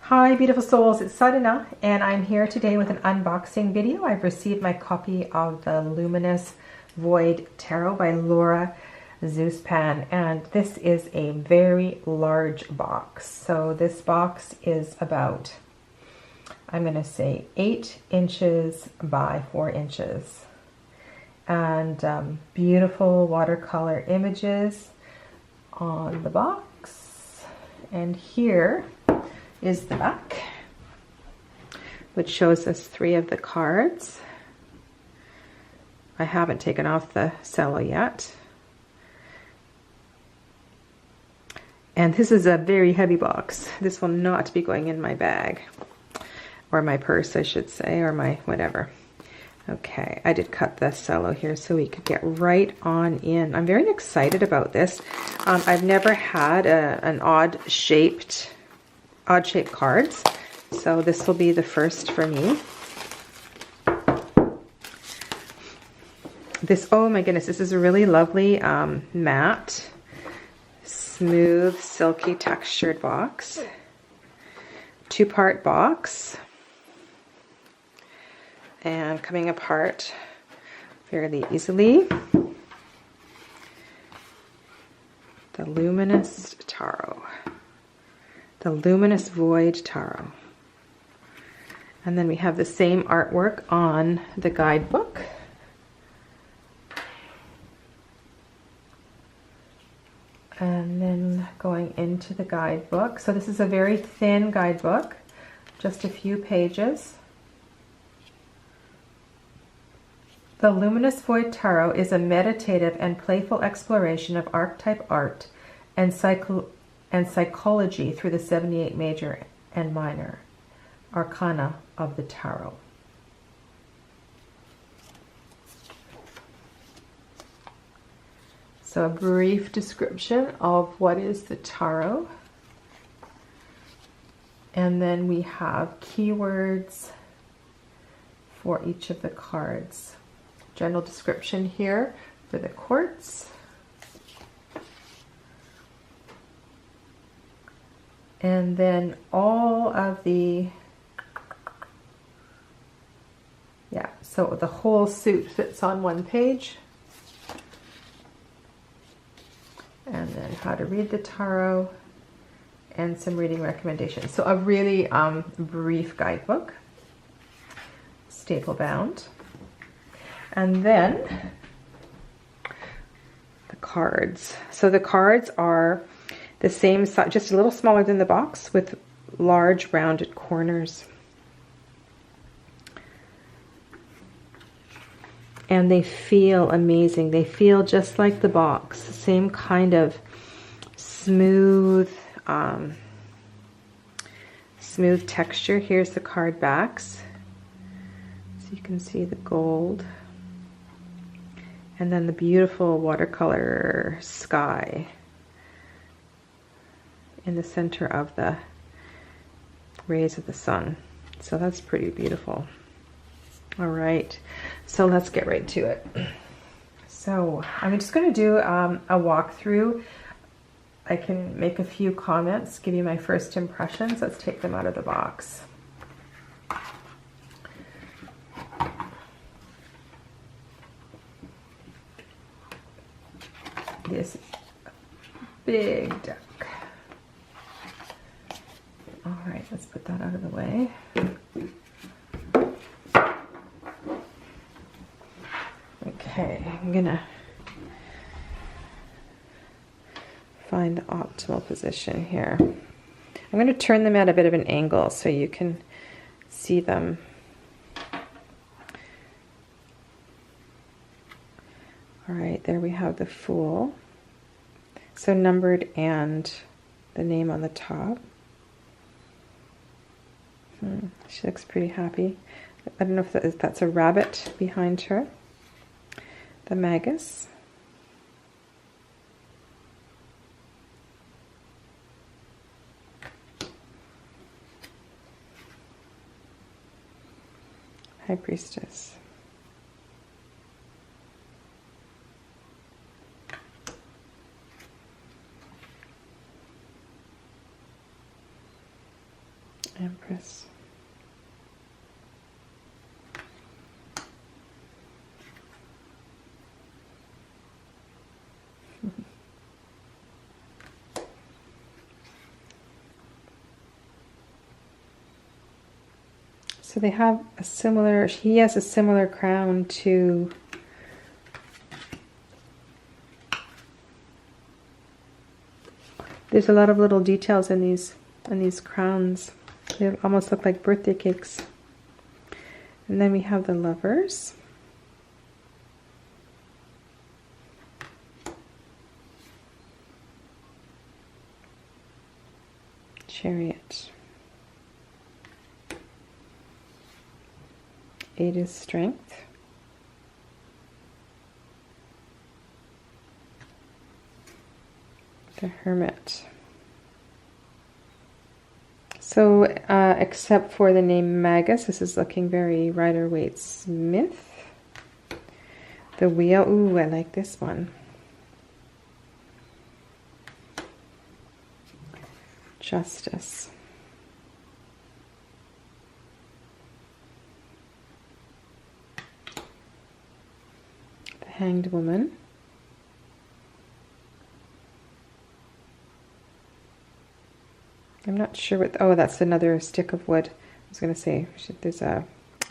Hi beautiful souls, it's Sadhana and I'm here today with an unboxing video. I've received my copy of the Luminous Void Tarot by Laura Zuspan, and this is a very large box. So this box is about, I'm going to say 8 inches by 4 inches, and beautiful watercolor images on the box. And here is the back, which shows us 3 of the cards. I haven't taken off the cello yet. And this is a very heavy box. This will not be going in my bag, or my purse I should say, or my whatever. Okay, I did cut the cello here so we could get right on in. I'm very excited about this. I've never had an odd-shaped cards, so this will be the first for me. This, oh my goodness, this is a really lovely matte, smooth, silky textured box. 2-part box, and coming apart fairly easily. The Luminous Tarot. The Luminous Void Tarot. And then we have the same artwork on the guidebook. And then going into the guidebook. So this is a very thin guidebook, just a few pages. The Luminous Void Tarot is a meditative and playful exploration of archetype art and psychology through the 78 major and minor arcana of the tarot. So a brief description of what is the tarot. And then we have keywords for each of the cards. General description here for the quartz. And then all of the, yeah, so the whole suit fits on one page. And then how to read the tarot and some reading recommendations. So a really brief guidebook, staple bound. And then the cards. So the cards are the same size, just a little smaller than the box, with large rounded corners. And they feel amazing. They feel just like the box. Same kind of smooth, smooth texture. Here's the card backs. So you can see the gold. And then the beautiful watercolor sky in the center of the rays of the sun. So that's pretty beautiful. All right, so let's get right to it. So I'm just going to do a walkthrough. I can make a few comments, give you my first impressions. Let's take them out of the box. This big deck. All right, let's put that out of the way. Okay, I'm gonna find the optimal position here. I'm gonna turn them at a bit of an angle so you can see them. All right, there we have the Fool. So numbered and the name on the top. She looks pretty happy. I don't know if that's a rabbit behind her. The Magus. High Priestess. Empress. So they have a similar, he has a similar crown to there's a lot of little details in these crowns. They almost look like birthday cakes. And then we have the Lovers. Chariot. 8 is Strength. The Hermit. So, except for the name Magus, this is looking very Rider-Waite-Smith. The Wheel, ooh, I like this one. Justice. The Hanged Woman. I'm not sure what, oh, that's another stick of wood. I was going to say, there's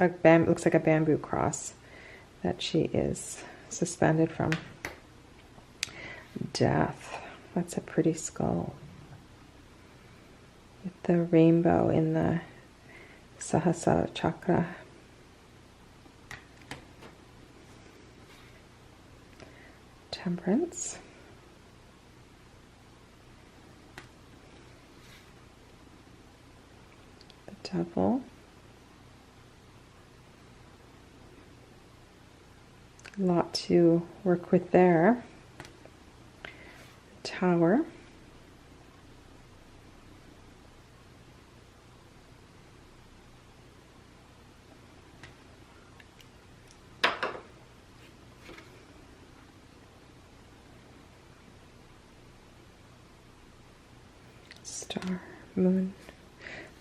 looks like a bamboo cross that she is suspended from. Death. That's a pretty skull. With the rainbow in the Sahasrara chakra. Temperance. The Devil. A lot to work with there. The Tower. Star, moon.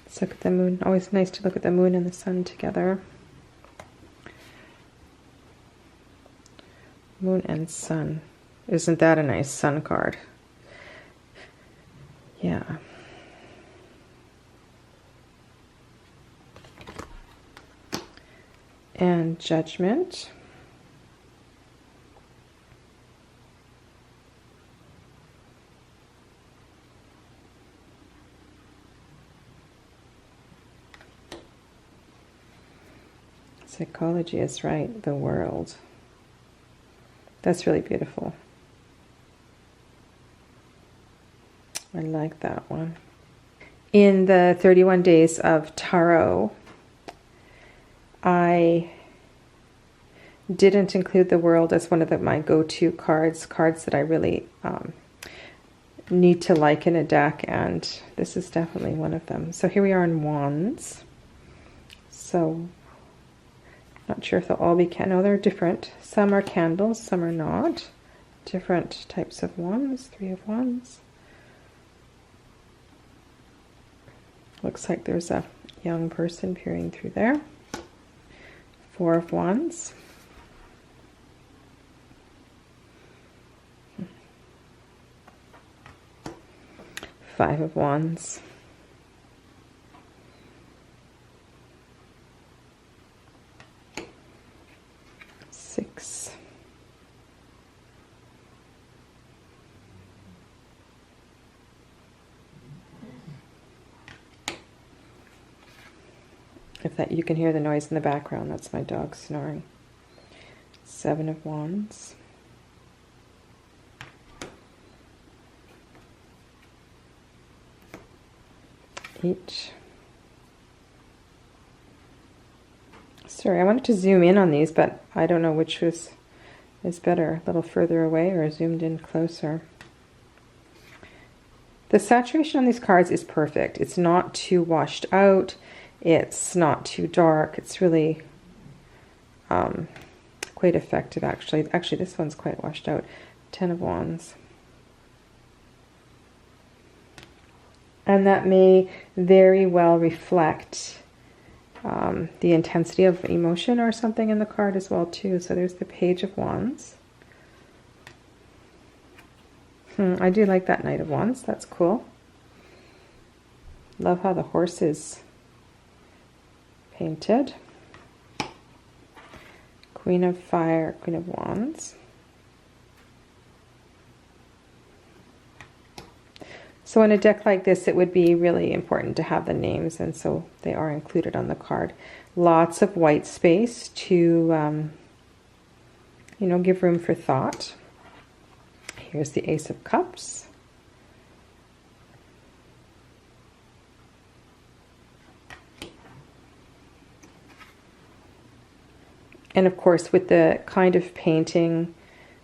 Let's look at the moon. Always nice to look at the moon and the sun together. Moon and sun. Isn't that a nice sun card? Yeah. And Judgment. Psychology is right, the World. That's really beautiful. I like that one. In the 31 days of Tarot, I didn't include the World as one of my go-to cards that I really need to like in a deck, and this is definitely one of them. So here we are in Wands. So not sure if they'll all be no, they're different. Some are candles, some are not. Different types of wands. 3 of Wands. Looks like there's a young person peering through there. 4 of Wands. Five of Wands. 6. If that, you can hear the noise in the background, that's my dog snoring. 7 of Wands. 8. Sorry, I wanted to zoom in on these, but I don't know which is better, a little further away or zoomed in closer. The saturation on these cards is perfect. It's not too washed out. It's not too dark. It's really quite effective, actually. Actually, this one's quite washed out. 10 of Wands. And that may very well reflect the intensity of emotion or something in the card as well too. So there's the Page of Wands. I do like that Knight of Wands. That's cool. Love how the horse is painted. Queen of Fire, Queen of Wands. So in a deck like this, it would be really important to have the names, and so they are included on the card. Lots of white space to, you know, give room for thought. Here's the Ace of Cups. And of course, with the kind of painting,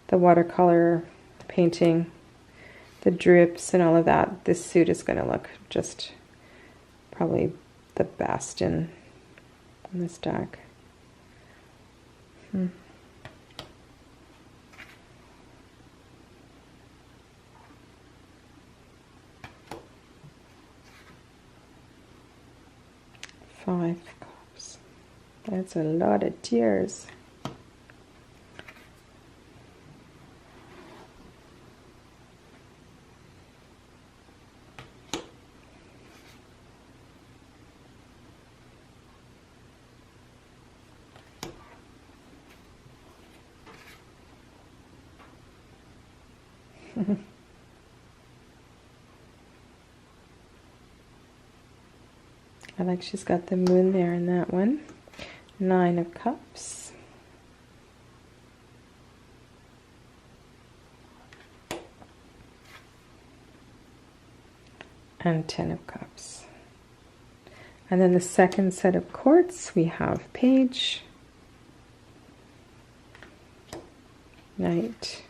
the watercolor painting, the drips and all of that, this suit is going to look just probably the best in this deck. 5 cups. That's a lot of tears. I like she's got the moon there in that one. 9 of Cups. And 10 of Cups. And then the second set of courts, we have Page, Knight,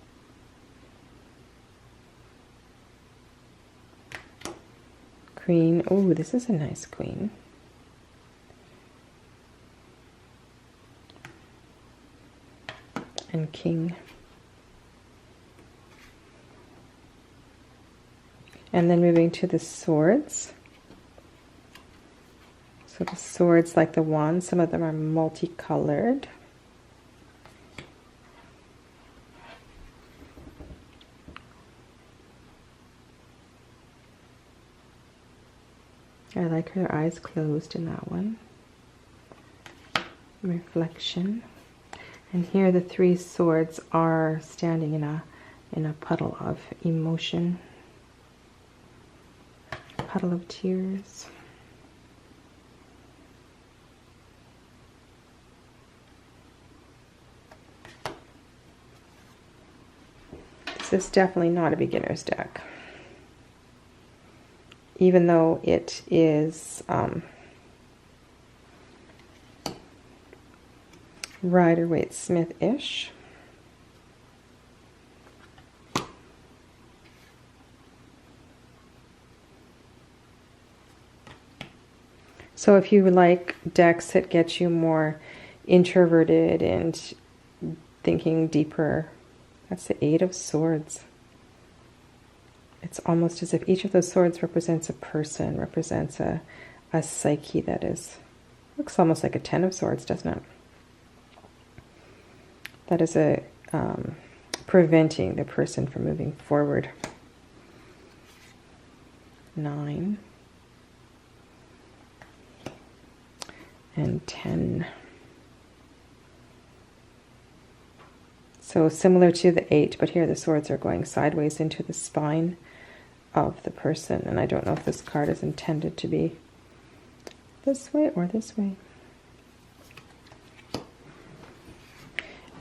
Queen. Oh, this is a nice Queen. And King. And then moving to the swords. So the swords, like the wands, some of them are multicolored. I like her eyes closed in that one. Reflection. And here the 3 swords are standing in a puddle of emotion. Puddle of tears. This is definitely not a beginner's deck. Even though it is Rider-Waite-Smith-ish. So if you like decks that get you more introverted and thinking deeper, that's the 8 of Swords. It's almost as if each of those swords represents a person, represents a psyche that is, looks almost like a 10 of Swords, doesn't it? That is a preventing the person from moving forward. 9 and 10. So similar to the 8, but here the swords are going sideways into the spine of the person, and I don't know if this card is intended to be this way or this way.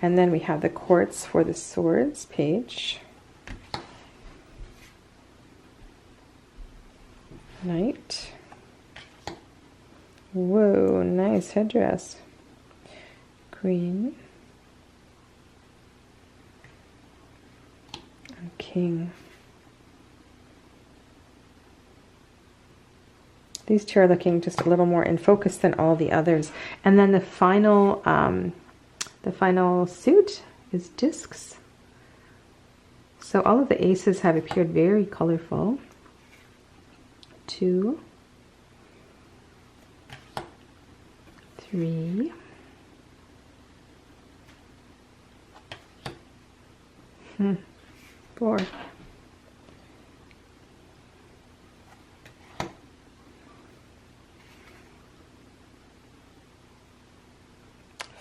And then we have the courts for the swords page. Knight. Whoa, nice headdress. Queen. And King. These two are looking just a little more in focus than all the others. And then the final suit is discs. So all of the aces have appeared very colorful. 2, 3, 4,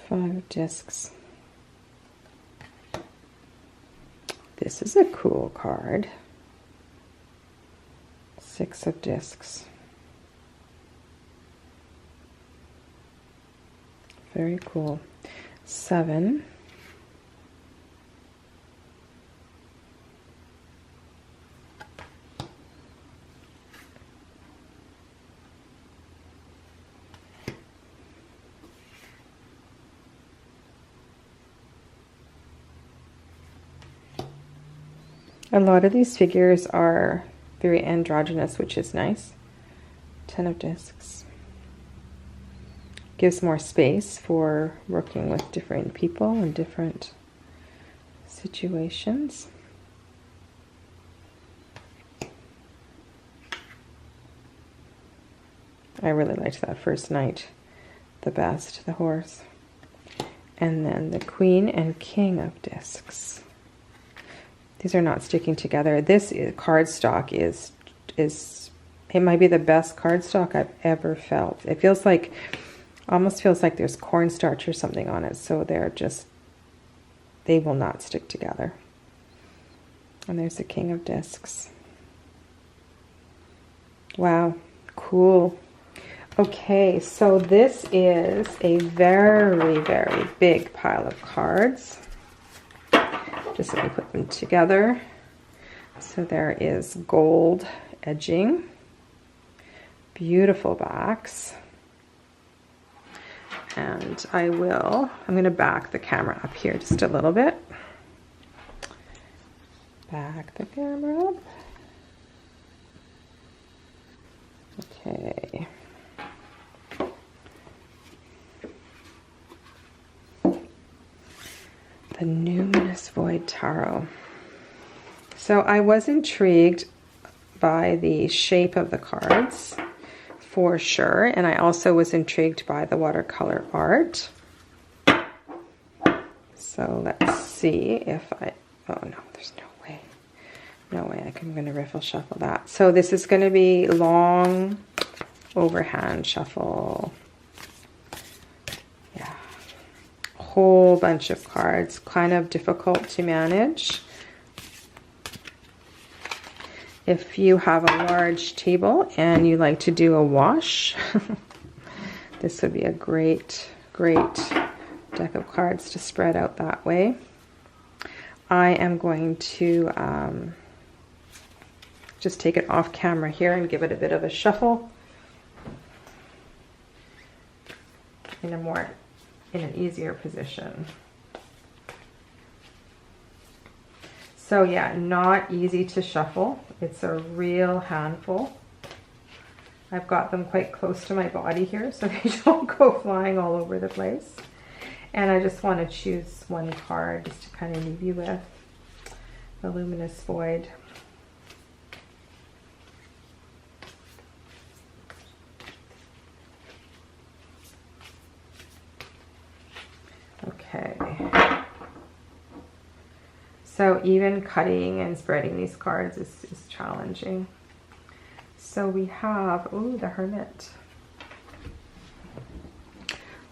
5 discs. This is a cool card. 6 of discs. Very cool. 7. A lot of these figures are very androgynous, which is nice. 10 of discs. Gives more space for working with different people and different situations. I really liked that first knight the best, the horse. And then the Queen and King of discs. These are not sticking together. This cardstock is it might be the best cardstock I've ever felt. It feels like, almost feels like there's cornstarch or something on it. So they will not stick together. And there's the King of discs. Wow, cool. Okay, so this is a very, very big pile of cards. Just let me put them together. So there is gold edging, beautiful backs, and I'm going to back the camera up here just a little bit. Back the camera up. Okay. The Numinous Void Tarot. So I was intrigued by the shape of the cards for sure, and I also was intrigued by the watercolor art. So let's see if oh no, there's no way I'm going to riffle shuffle that. So this is going to be long overhand shuffle. Yeah. Whole bunch of cards, kind of difficult to manage. If you have a large table and you like to do a wash, this would be a great deck of cards to spread out that way. I am going to just take it off camera here and give it a bit of a shuffle in an easier position. So yeah, not easy to shuffle. It's a real handful. I've got them quite close to my body here so they don't go flying all over the place. And I just want to choose one card just to kind of leave you with. The Luminous Void. Okay. So even cutting and spreading these cards is challenging. So we have, ooh, the Hermit.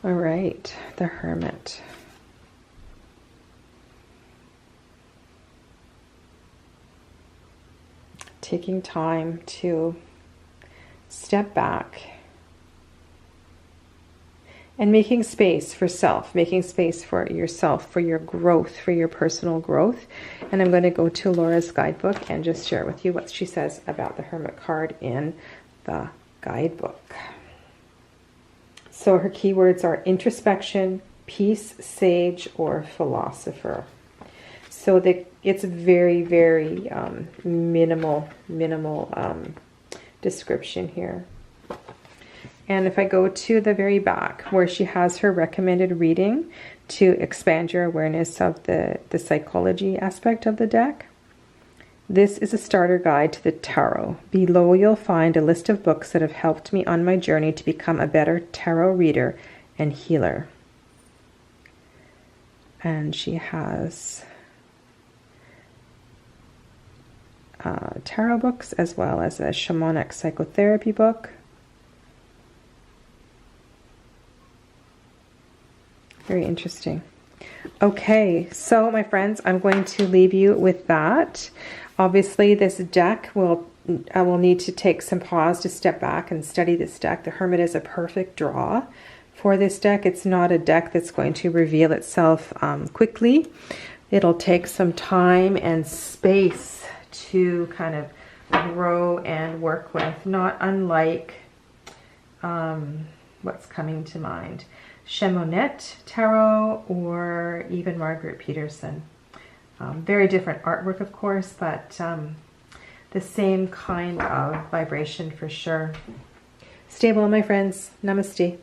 All right, the Hermit. Taking time to step back and making space for self, making space for yourself, for your growth, for your personal growth. And I'm going to go to Laura's guidebook and just share with you what she says about the Hermit card in the guidebook. So her keywords are introspection, peace, sage, or philosopher. So it's very, very minimal description here. And if I go to the very back where she has her recommended reading to expand your awareness of the psychology aspect of the deck, This is a starter guide to the tarot. Below you'll find a list of books that have helped me on my journey to become a better tarot reader and healer. And she has tarot books as well as a shamanic psychotherapy book. Very interesting. Okay, so my friends, I'm going to leave you with that. Obviously, this deck I will need to take some pause to step back and study this deck. The Hermit is a perfect draw for this deck. It's not a deck that's going to reveal itself quickly. It'll take some time and space to kind of grow and work with, not unlike what's coming to mind, Chamonix Tarot or even Margaret Peterson. Very different artwork, of course, but the same kind of vibration for sure. Stay well, my friends. Namaste.